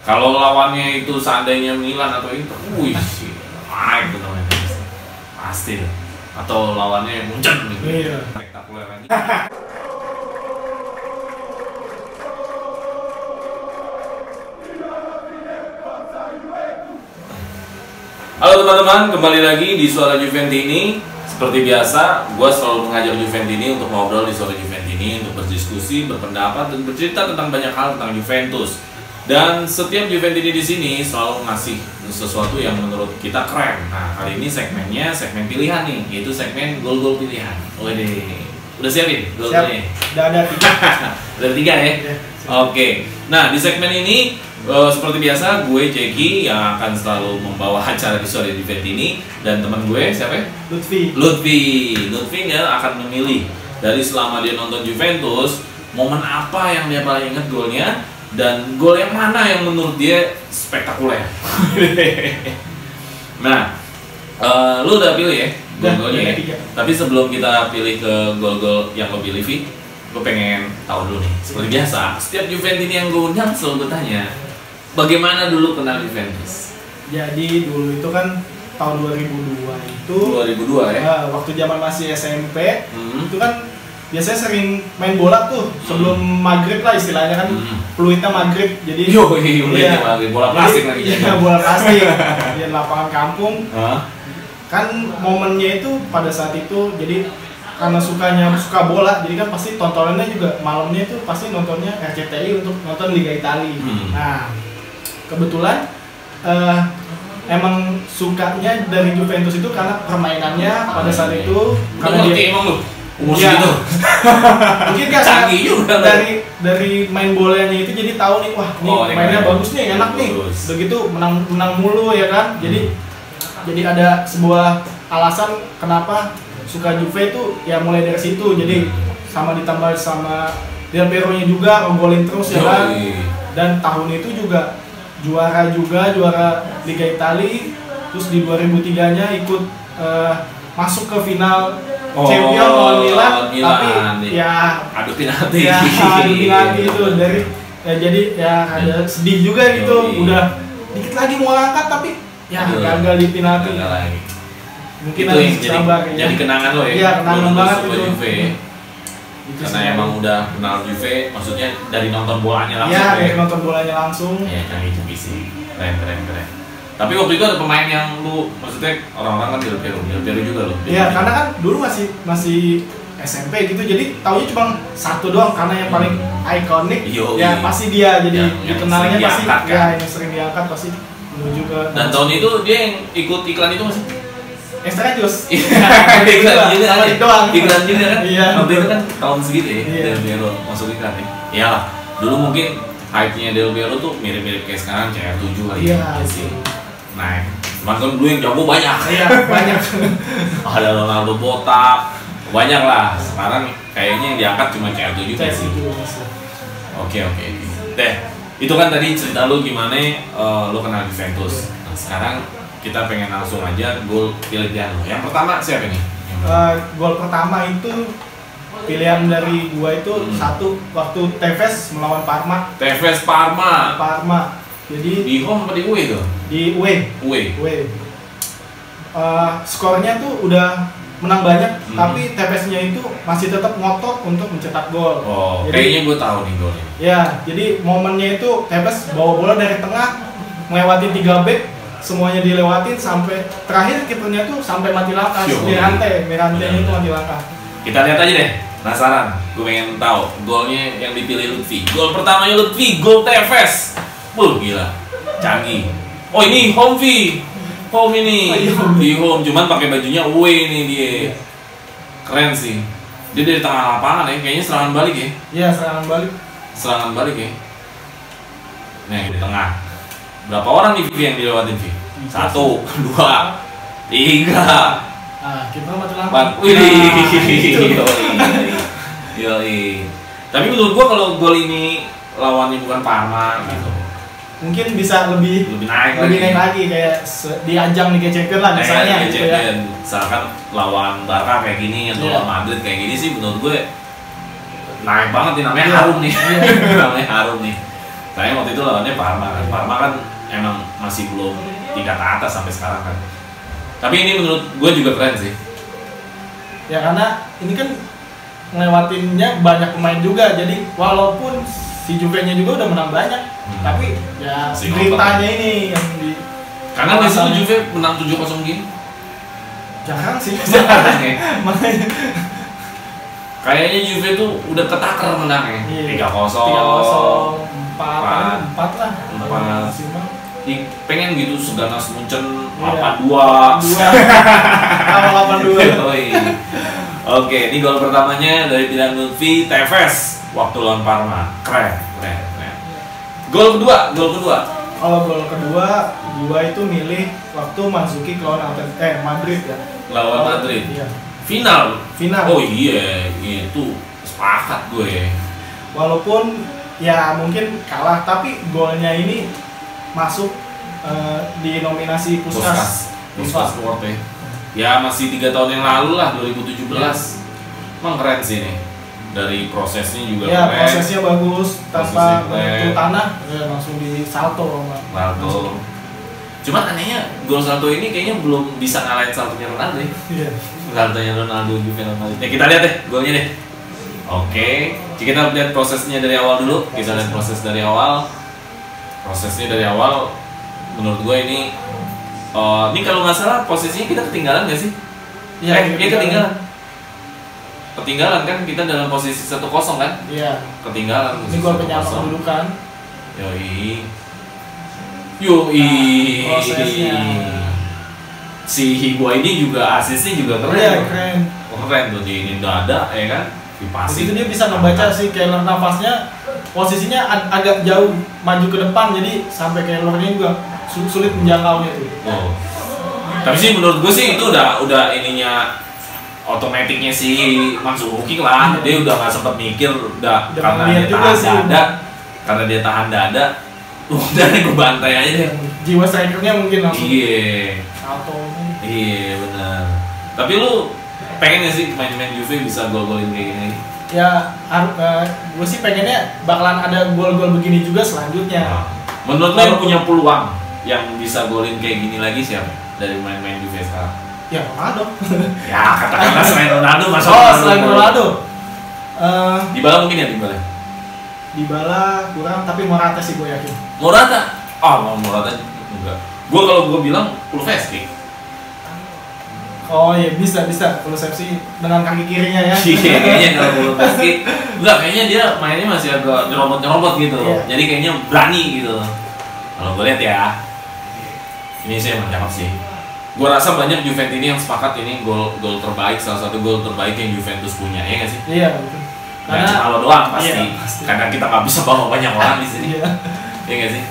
Kalau lawannya itu seandainya Milan atau Inter, wih sih, naik tuh namanya pasti tuh. Atau lawannya Munchen gitu. Iya. Spektakuler lagi. Halo teman-teman, kembali lagi di Suara Juventini. Seperti biasa, gue selalu mengajak Juventini untuk ngobrol di Suara Juventini, untuk berdiskusi, berpendapat, dan bercerita tentang banyak hal tentang Juventus. Dan setiap Juventini di sini selalu ngasih sesuatu yang menurut kita keren. Nah, kali ini segmennya segmen pilihan nih, yaitu segmen gol-gol pilihan. Wede, udah siapin gol-golnya? Udah ada 3. Udah 3 ya? Ya. Oke. Nah, di segmen ini seperti biasa, gue Jeki yang akan selalu membawa acara di Suara Juventini, dan teman gue siapa ya? Lutfi dia akan memilih dari selama dia nonton Juventus, momen apa yang dia paling ingat golnya, dan gol yang mana yang menurut dia spektakuler. Nah, lu udah pilih ya gol-golnya ya? Tapi sebelum kita pilih ke gol-gol yang lo pilih, Vi, gue pengen tahu dulu nih. Seperti biasa, setiap Juventini yang gue undang selalu gue tanya, bagaimana dulu kenal Juventus? Jadi dulu itu kan tahun 2002 itu 2002 ya? waktu zaman masih SMP, itu kan biasanya sering main bola tuh sebelum maghrib lah istilahnya kan, peluitnya maghrib. Jadi peluitnya maghrib, bola plastik lagi. Iya, bola plastik di lapangan kampung. Kan momennya itu pada saat itu, jadi karena suka bola, jadi kan pasti tontonannya juga malamnya itu pasti nontonnya RCTI untuk nonton Liga Italia. Nah, kebetulan emang sukanya dari Juventus itu karena permainannya pada saat itu. Karena dia emang lu umur segitu. Mungkin kan canggih juga dari main bolanya itu jadi tahu nih, wah ini mainnya bagus nih, enak nih. Begitu menang mulu ya kan. Jadi ada sebuah alasan kenapa suka Juve itu ya mulai dari situ. Jadi ditambah sama Del Piero-nya juga ngegolin terus ya kan. Dan tahun itu juga juara Liga Italia. Terus di 2003-nya ikut masuk ke final Champion lawan Milan, tapi ya adu penalti. Ya, adu penalti itu jadi ya ada sedih juga gitu. Udah dikit lagi mau angkat tapi ya gagal di penalti. Mungkin itu yang jadi kenangan lo ya? Iya, kenangan banget itu. Juve. Karena emang udah kenal Juve, maksudnya dari nonton bolanya langsung. Iya, dari nonton bolanya langsung. Iya, kan itu sih. Keren. Tapi waktu itu ada pemain yang lu, maksudnya orang-orang kan Del Piero juga lo. Iya, karena kan dulu masih SMP gitu, jadi taunya cuma satu doang karena yang paling ikonik. Ya pasti dia, jadi dikenalnya pasti ya yang sering diangkat pasti menuju ke. Dan tahun itu dia yang ikut iklan itu masih Extra Jus. Iklan juga kan? Iklan juga kan? Iya. Waktu itu kan tahun segitu ya, Del Piero masuk iklan ya. Iyalah, dulu mungkin hype-nya Del Piero tuh mirip-mirip kayak sekarang CR7 kali ya sih. Nah, cuman kan dulu yang jago banyak. Iya, banyak. Ada Ronaldo botak, banyak lah. Sekarang kayaknya yang diangkat cuma CR7 sih. Oke. Deh, itu kan tadi cerita lu gimana lu kenal Juventus. Nah, sekarang kita pengen langsung aja gol pilihan lo. Yang pertama siapa nih? Gol pertama itu pilihan dari gua itu satu waktu Tevez melawan Parma. Parma. Jadi di home apa di away tuh? Di away. Skornya tuh udah menang banyak, tapi Tevez-nya itu masih tetap ngotot untuk mencetak gol. Oh, kayaknya gua tahu nih golnya. Ya, jadi momennya itu Tevez bawa bola dari tengah, melewati 3 back, semuanya dilewatin sampai terakhir kipernya tuh sampai mati langkah. Mirante itu mati langkah. Kita lihat aja deh, penasaran. Gue pengen tahu golnya yang dipilih Lutfi. Gol pertamanya Lutfi, gol Tevez. Gila, canggih. Oh ini home ini. Di home, cuman pakai bajunya away nih dia. Keren sih. Dia dari tengah lapangan ya, kayaknya serangan balik ya. Iya, serangan balik ya. Nih di tengah. Berapa orang nih yang dilewatin Vi? 1, 2, 3. Kita mati langkah. Yoi. Tapi menurut gua kalau gol ini lawannya bukan Parma gitu, mungkin bisa lebih naik lagi kayak di ajang Liga Champions lah misalnya gitu ya. Misalkan lawan Barca kayak gini atau lawan Madrid kayak gini sih menurut gue naik banget nih, namanya harum nih. Namanya harum nih. Saya waktu itu lawannya Parma kan. Parma kan emang masih belum tingkat atas sampai sekarang kan. Tapi ini menurut gue juga keren sih. Ya karena ini kan ngelewatinnya banyak pemain juga, jadi walaupun si Juve-nya juga udah menang banyak, tapi ya beritanya ini yang di. Karena di situ Juve menang 7-0 gini. Jarang sih. Jarang ya. Makanya kayaknya Juve tuh udah ketakar menangnya. 3-0. 4 lah. 4. Pengen gitu seganas Munchen 8-2. Awal 82. Oke, ini gol pertamanya dari Milan Lutfi, Tevez waktu lawan Parma. Keren. Gol kedua. Kalau gol kedua, gua itu milih waktu Mandzukic lawan Madrid ya. Lawan Madrid. Iya. Final. Final. Oh iya, itu sepakat gue. Walaupun ya mungkin kalah, tapi golnya ini masuk di nominasi Puskás Award ya. Ya masih 3 tahun yang lalu lah, 2017. Emang keren sih nih. Dari prosesnya juga ya, keren. prosesnya bagus, tanpa menyentuh tanah, langsung di salto. Cuman anehnya gol salto ini kayaknya belum bisa ngalahin saltonya Ronaldo ya. Iya. Saltonya Ronaldo Juve Madrid. Ya kita lihat deh golnya deh. Oke, kita lihat prosesnya dari awal dulu. Kita lihat proses dari awal. Prosesnya dari awal, menurut gue ini kalau nggak salah posisinya kita ketinggalan nggak sih? Iya, ketinggalan kan, kita dalam posisi 1-0 kan? Iya. Ketinggalan. Ini gol penyama kedudukan. Yoi. Prosesnya. Si Higuain ini juga asisnya juga keren. Iya, keren. Keren tuh, di ini dada ya kan? Dipasing. Itu dia bisa ngebaca si Keylor nafasnya, posisinya agak jauh maju ke depan, jadi sampai Keylornya juga sulit menjangkaunya tuh. Oh. Tapi sih menurut gue sih itu udah ininya otomatiknya si Mandzukic lah. Dia udah nggak sempet mikir, udah karena dia tahan dada, karena dia tahan dada, udah gue bantai aja deh. Jiwa strikernya mungkin langsung. Iya. Salto. Iya benar. Tapi lu pengen gak sih main-main Juve bisa gol-golin kayak gini? Ya, gue sih pengennya bakalan ada gol-gol begini juga selanjutnya. Menurut lo yang punya peluang yang bisa golin kayak gini lagi siapa dari main-main Juve sekarang? Ya Ronaldo. Ya katakanlah selain Ronaldo, masa selain Ronaldo. Dybala mungkin ya Dybala kurang, tapi Morata sih gue yakin. Morata enggak. Kalau gue bilang Kulusevski. Oh iya, bisa Kulusevski dengan kaki kirinya ya. Iya, kayaknya kalau Kulusevski enggak, kayaknya dia mainnya masih agak nyerobot gitu. Yeah. Jadi kayaknya berani gitu. Kalau gue lihat ya, ini sih emang cakep sih. Gue rasa banyak Juventus yang sepakat ini gol terbaik, salah satu gol terbaik yang Juventus punya, ya nggak sih? Iya betul. Karena cuma lo doang pasti. Iya, pasti. Karena kita nggak bisa bawa banyak orang di sini. Iya. Iya nggak sih?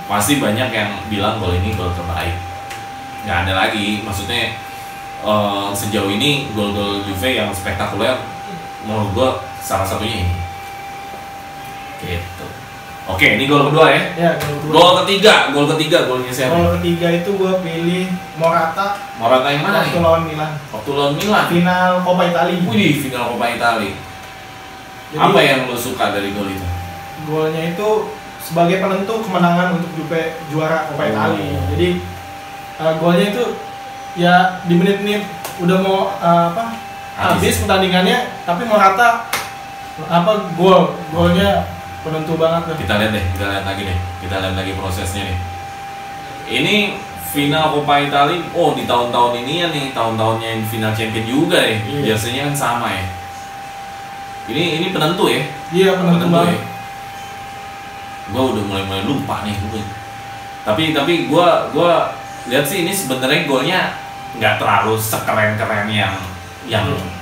Pasti banyak yang bilang gol ini gol terbaik. Nggak ada lagi, maksudnya sejauh ini gol-gol Juve yang spektakuler, menurut gue salah satunya ini. Gitu. Oke, ini gol kedua ya? Ya, gol ketiga, golnya siapa? Gol ketiga itu gue pilih Morata. Morata yang mana? Waktu lawan Milan. Final Coppa Italia. Wih, final Coppa Italia. Apa yang lo suka dari gol itu? Golnya itu sebagai penentu kemenangan untuk Juve juara Coppa Italia. Jadi golnya itu ya di menit-menit udah mau habis pertandingannya, tapi Morata golnya penentu banget tuh. Kita lihat lagi prosesnya nih. Ini final Coppa Italia, di tahun-tahun ini ya nih, tahun-tahunnya final champion juga ya. Iya. Biasanya kan sama ya. Ini penentu ya? Iya, penentu banget. Ya. Gua udah mulai lupa nih. Tapi gua lihat sih ini sebenarnya golnya nggak terlalu sekeren-keren yang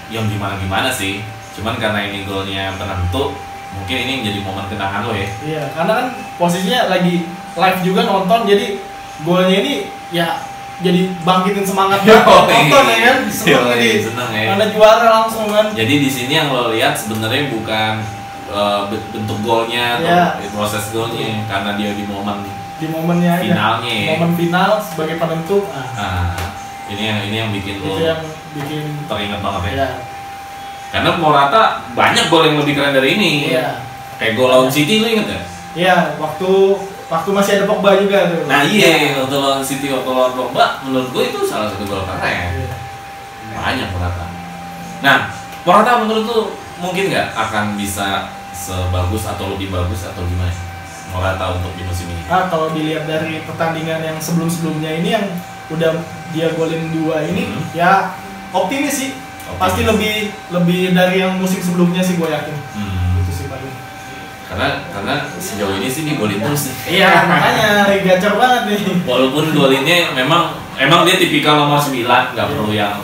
gimana sih. Cuman karena ini golnya penentu, mungkin ini menjadi momen kenangan lo ya. Iya, karena kan posisinya lagi live juga nonton, jadi golnya ini ya jadi bangkitin semangat nonton ya kan. Seneng ya. Karena juara langsung kan. Jadi di sini yang lo lihat sebenarnya bukan bentuk golnya atau proses golnya, karena dia di momennya finalnya aja. Momen final sebagai penentu. Ini yang bikin lo teringat banget ya. Iya. Karena Morata banyak gol yang lebih keren dari ini. Iya. Kayak gol lawan City lo inget ya? Iya, waktu masih ada Pogba juga tuh. Nah iya, waktu lawan City, waktu lawan Pogba, menurut gue itu salah satu gol keren. Banyak Morata. Nah, Morata menurut tuh mungkin nggak akan bisa sebagus atau lebih bagus atau gimana Morata untuk di musim ini? Kalau dilihat dari pertandingan yang sebelum-sebelumnya ini yang udah dia golin 2 ini, ya optimis sih. Pasti lebih dari yang musim sebelumnya sih gue yakin. Itu sih paling. Karena sejauh ini sih dia golin terus nih. Iya, makanya gacor banget nih. Walaupun golinnya emang dia tipikal nomor 9, nggak perlu yang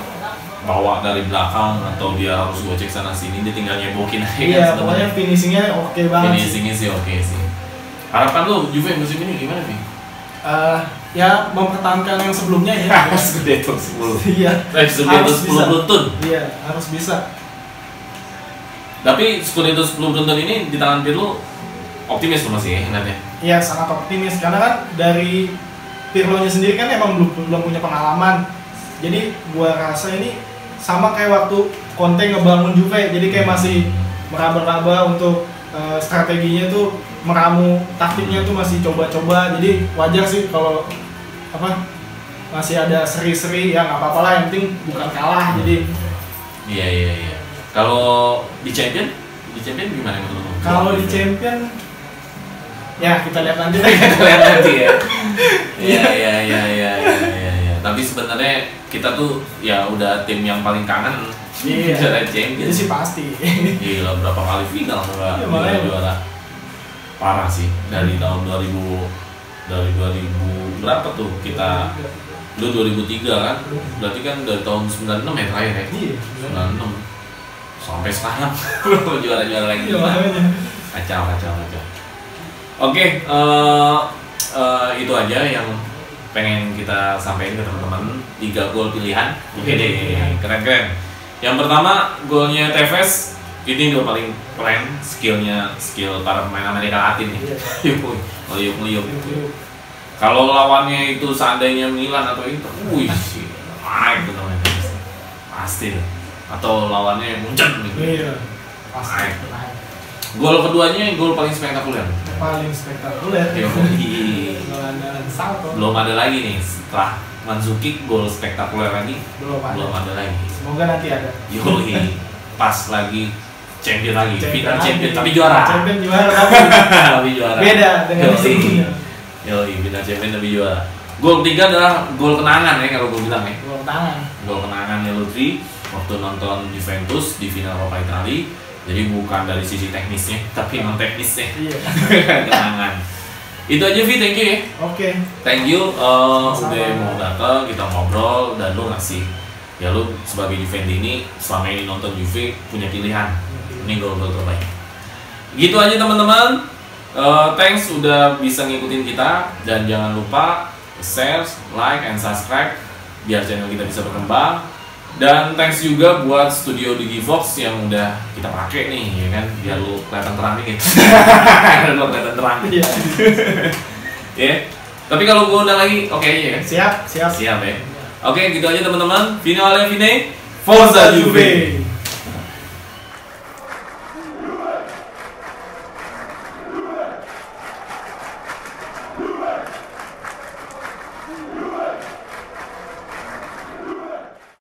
bawa dari belakang atau dia harus gocek sana sini, dia tinggal nyebokin aja. Iya, pokoknya finishingnya oke banget. Finishingnya sih oke sih. Harapan lu Juve musim ini gimana nih? Ya mempertahankan yang sebelumnya ya. Scudetto 10. Iya. Scudetto 10 beruntun. Iya, harus bisa. Tapi Scudetto 10 beruntun ini di tangan Pirlo optimis lu masih ya ingatnya? Iya, sangat optimis karena kan dari Pirlo-nya sendiri kan emang belum punya pengalaman. Jadi gua rasa ini sama kayak waktu Conte ngebangun Juve, jadi kayak masih meraba-raba untuk strateginya tuh, meramu taktiknya tuh masih coba-coba. Jadi wajar sih kalau masih ada seri-seri, ya nggak apa-apa lah, yang penting bukan kalah. Jadi iya. Kalau di champion gimana menurut lu? Kalau di champion ya kita lihat nanti. Ya. Iya. Tapi sebenarnya kita tuh ya udah tim yang paling kangen. Juara champion. Itu sih pasti. Gila, berapa kali final nggak juara. Parah sih, dari tahun 2000 berapa tuh kita, lu 2003 kan, berarti kan dari tahun 96 ya terakhir ya. Iya, 96 sampai sekarang belum juara lagi. Kacau. Oke, itu aja yang pengen kita sampaikan ke teman-teman. 3 gol pilihan, oke deh, keren. Yang pertama golnya Tevez. Ini udah paling keren, skill para pemain Amerika Latin nih. Liuk. Kalau lawannya itu seandainya Milan atau Inter, sih, naik tuh namanya pasti. Atau lawannya Munchen gitu. Iya, pasti. Gol keduanya gol paling spektakuler. Belum ada lagi nih setelah Mandzukic gol spektakuler lagi. Belum ada lagi. Semoga nanti ada. Yoi, pas lagi. Champion lagi, final champion tapi juara. Champion juara tapi juara. Beda dengan musimnya. Yoi, final champion tapi juara. Gol ketiga adalah gol kenangan ya kalau gue bilang ya. Gol kenangan Lutri waktu nonton Juventus di final Coppa Italia. Jadi bukan dari sisi teknisnya, tapi non teknisnya. Iya. Kenangan. Itu aja Vi, thank you ya. Oke. Thank you udah mau datang, kita ngobrol dan lu ngasih. Ya lu sebagai Juventini selama ini nonton Juve punya pilihan. Ini gol-gol terbaik. Gitu aja teman-teman. Thanks udah bisa ngikutin kita dan jangan lupa share, like, and subscribe biar channel kita bisa berkembang. Dan thanks juga buat studio Digivox yang udah kita pakai nih, ya kan, biar lu kelihatan terang dikit. Lu kelihatan terang. Iya. Ya. Tapi kalau gua udah lagi, oke aja ya. Siap ya. Oke, gitu aja teman-teman. Fine, Forza Juve.